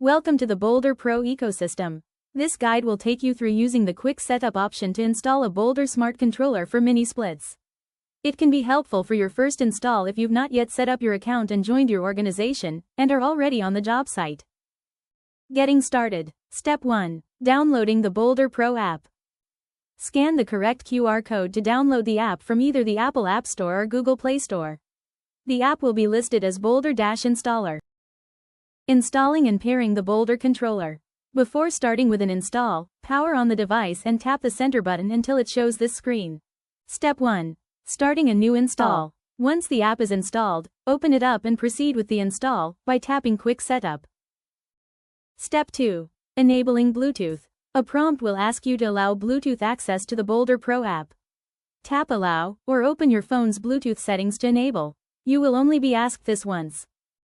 Welcome to the Boldr Pro ecosystem. This guide will take you through using the quick setup option to install a Boldr Smart Controller for mini splits. It can be helpful for your first install if you've not yet set up your account and joined your organization, and are already on the job site. Getting started. Step 1. Downloading the Boldr Pro app. Scan the correct QR code to download the app from either the Apple App Store or Google Play Store. The app will be listed as Boldr-Installer. Installing and pairing the Boldr controller. Before starting with an install, power on the device and tap the center button until it shows this screen. Step 1. Starting a new install. Once the app is installed, open it up and proceed with the install by tapping Quick Setup. Step 2. Enabling Bluetooth. A prompt will ask you to allow Bluetooth access to the Boldr Pro app. Tap Allow, or open your phone's Bluetooth settings to enable. You will only be asked this once.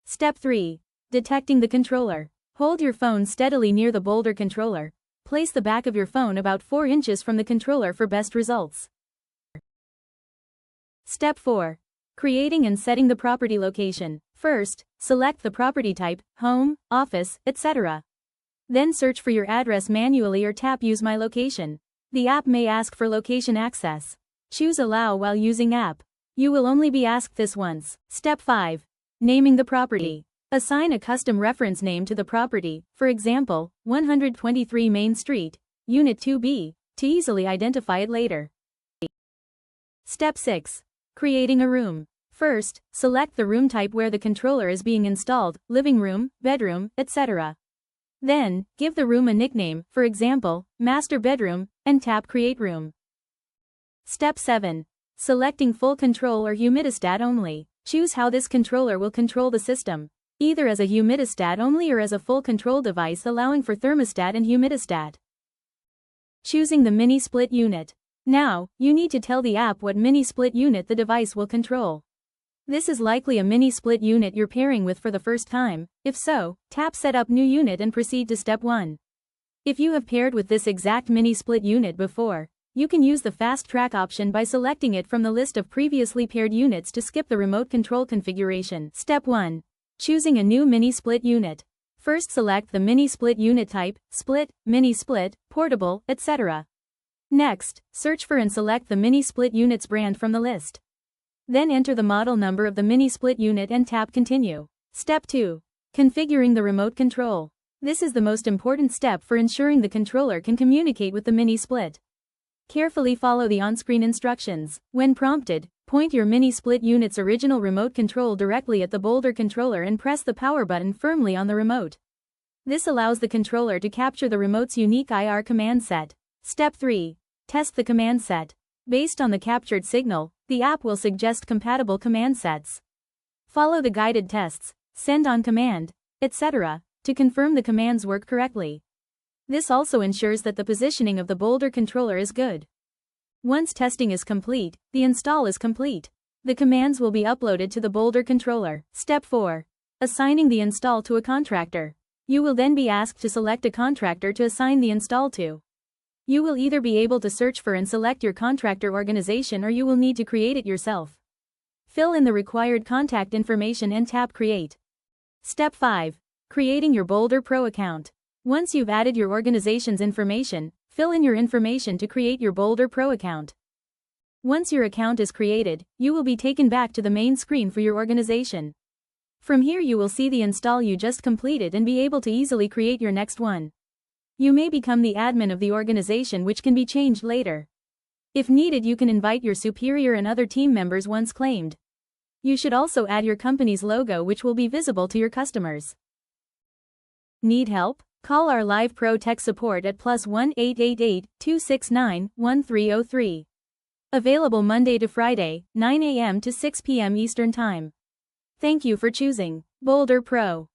Step 3. Detecting the controller. Hold your phone steadily near the Boldr controller. Place the back of your phone about 4 inches from the controller for best results. Step 4. Creating and setting the property location. First, select the property type, home, office, etc. Then search for your address manually or tap Use My Location. The app may ask for location access. Choose Allow while using app. You will only be asked this once. Step 5. Naming the property. Assign a custom reference name to the property, for example, 123 Main Street, Unit 2B, to easily identify it later. Step 6. Creating a room. First, select the room type where the controller is being installed, living room, bedroom, etc. Then, give the room a nickname, for example, Master Bedroom, and tap Create Room. Step 7. Selecting full control or humidistat only. Choose how this controller will control the system, either as a humidistat only or as a full control device allowing for thermostat and humidistat. Choosing the mini split unit. Now, you need to tell the app what mini split unit the device will control. This is likely a mini split unit you're pairing with for the first time. If so, tap Set Up New Unit and proceed to Step 1. If you have paired with this exact mini split unit before, you can use the Fast Track option by selecting it from the list of previously paired units to skip the remote control configuration. Step 1. Choosing a new mini split unit. First select the mini split unit type, split, mini split, portable, etc. Next, search for and select the mini split unit's brand from the list. Then enter the model number of the mini split unit and tap Continue. Step 2. Configuring the remote control. This is the most important step for ensuring the controller can communicate with the mini split. Carefully follow the on-screen instructions. When prompted, point your mini split unit's original remote control directly at the Boldr controller and press the power button firmly on the remote. This allows the controller to capture the remote's unique IR command set. Step 3. Test the command set. Based on the captured signal, the app will suggest compatible command sets. Follow the guided tests, send on command, etc., to confirm the commands work correctly. This also ensures that the positioning of the Boldr controller is good. Once testing is complete, the install is complete. The commands will be uploaded to the Boldr controller. Step 4. Assigning the install to a contractor. You will then be asked to select a contractor to assign the install to. You will either be able to search for and select your contractor organization or you will need to create it yourself. Fill in the required contact information and tap Create. Step 5. Creating your Boldr Pro account. Once you've added your organization's information, fill in your information to create your Boldr Pro account. Once your account is created, you will be taken back to the main screen for your organization. From here you will see the install you just completed and be able to easily create your next one. You may become the admin of the organization, which can be changed later. If needed, you can invite your superior and other team members once claimed. You should also add your company's logo, which will be visible to your customers. Need help? Call our live Pro Tech support at +1 888 269 1303. Available Monday to Friday, 9 a.m. to 6 p.m. Eastern Time. Thank you for choosing Boldr Pro.